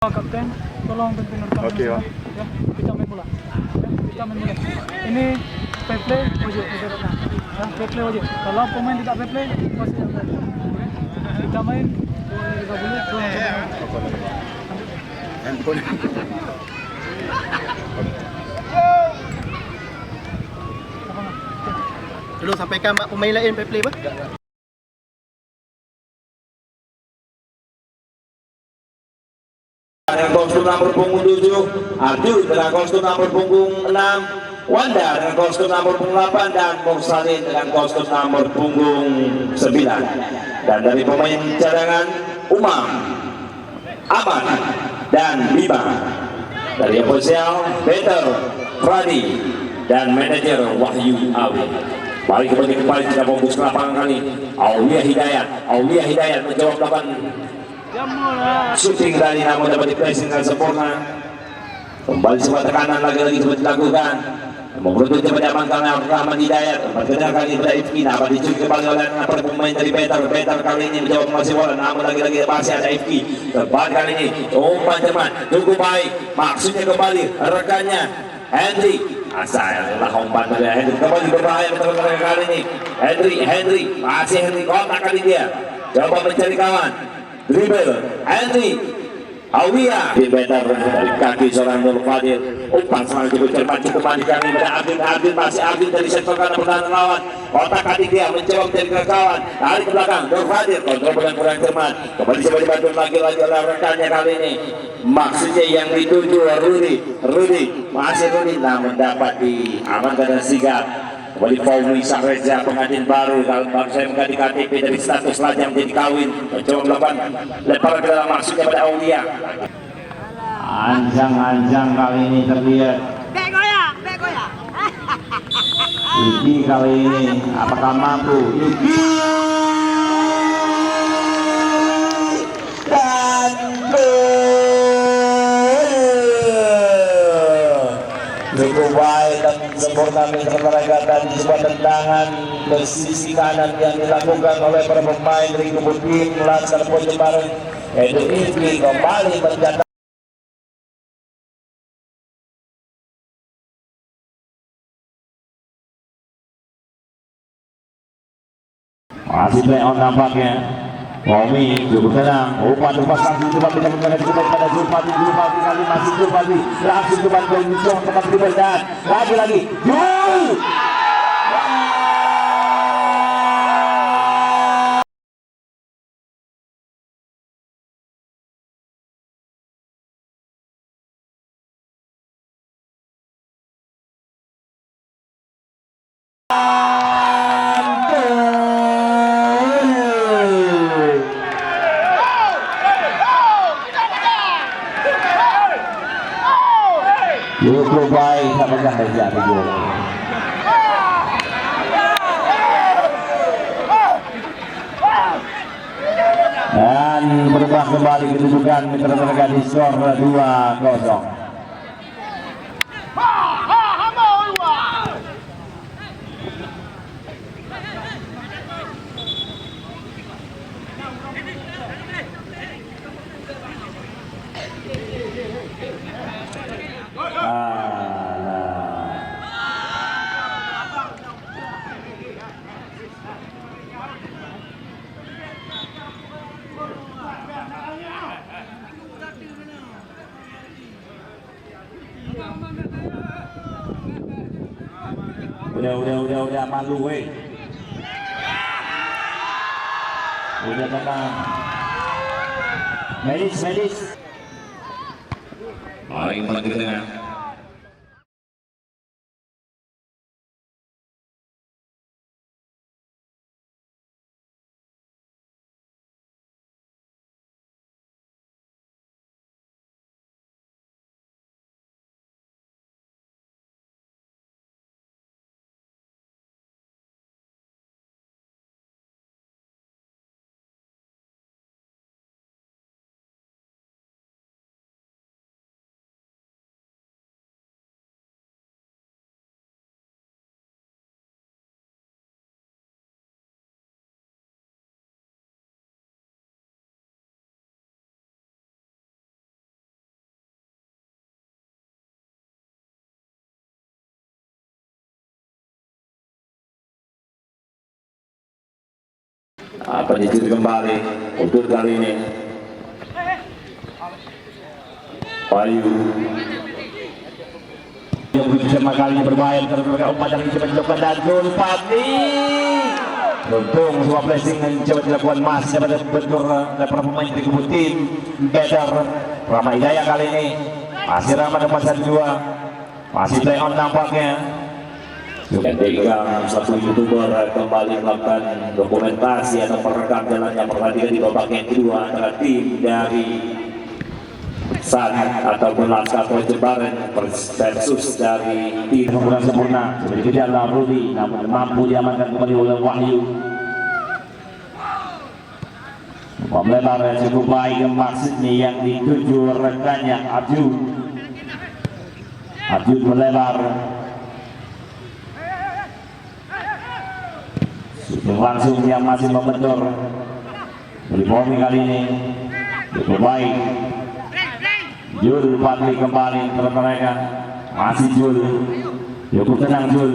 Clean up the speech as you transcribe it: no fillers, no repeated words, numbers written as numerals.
Kapten, tolong pimpin rekan Oke, Pak. ya, kita main bola. Ya, kita main bola. Ini fair play wajib ibaratnya. Ya, fair play wajib. Kalau pemain tidak fair play, pasti yang tadi. Oke. Kita main, tuan kita boleh, tuan Handphone. Dulu sampaikan pemain lain fair play, Pak. Dengan kostum nomor punggung 7, Abdul dengan kostum nomor punggung 6, Wanda dengan kostum nomor punggung 8, dan Mursalin dengan kostum nomor punggung 9. Dan dari pemain cadangan, Umam, Aman, dan Bima. Dari ofisial, Peter, Fradi, dan manajer Wahyu Awi. Mari kembali kita fokus ke lapangan kali. Aulia Hidayat menjawab lapan shooting tadi, namun dapat di-pressing dengan sempurna. Kembali sebuah tekanan lagi-lagi seperti dilakukan. Memberuntung cepat diamankan Rahman Hidayat. Perkenalan kali pada Ifki, dapat dicuri kembali oleh pemain dari Peter kali ini menjawab masih bola, namun lagi-lagi masih ada Ifki. Tepat kali ini umpan teman cukup baik, maksudnya kembali rekannya Henry. Asallah umpan dari Henry kembali berbahaya betul-betul kali ini. Henry masih Henry kontak kali dia, coba mencari kawan. Dribble, Henry, Awia, Better dari kaki seorang Nur Fadil. Umpan serangan cukup mandi kami pada Abdul masih Abdul dari sektor kanan pertahanan lawan. Otak kaki dia mencoba mencari kawan, lari ke belakang. Nur Fadil kontrol dengan kurang cermat. Kembali coba dibantu lagi oleh rekannya kali ini. Maksudnya yang dituju Rudy masih Rudy, namun dapat diamankan dan sigap. Kembali Pauli Sahreza, pengantin baru. Kalau baru saya mengganti KTP dari status lajang menjadi kawin, mencoba melakukan lemparan ke dalam, maksudnya pada Aulia. Anjang kali ini terlihat. Bek goyang. Yuki kali ini apakah mampu? Yuki dan cukup baik dan sempurna menyelesaikan di sebuah tendangan ke sisi kanan yang dilakukan oleh para pemain dari kubu tim Laskar Pojobaran. Yaitu Ifki kembali menjadi masih play on nampaknya. Romi cukup tenang, umpan kaki coba kita menggunakan cukup pada Zulfati kali masih Zulfati langsung coba mencoba tempat dribble dan lagi Jul. Cukup baik, apakah terjadi gol? Dan berubah kembali kedudukan mereka di skor 2-0. Udah malu weh. Udah tenang. Medis. Paling ke tengah. Penyisir kembali untuk kali ini Bayu yang pertama kali bermain terhadap umat yang coba dilakukan dan gol Fadli. Untung sebuah blessing yang coba dilakukan masih pada bentur dan para pemain dari kubu tim Better Rama Hidayah kali ini masih Rama nomor 2 masih play on nampaknya. Ketika satu youtuber kembali melakukan dokumentasi atau merekam jalannya pertandingan di babak yang kedua antara tim dari San ataupun Laskar Jembaren versus dari tim kurang sempurna seperti adalah Rudi, namun mampu diamankan kembali oleh Wahyu. Melebar cukup baik maksudnya yang dituju rekannya Arjun melebar langsung yang masih membentur Boli kali ini cukup baik. Jul Fadli kembali termereka masih Jul cukup tenang Jul.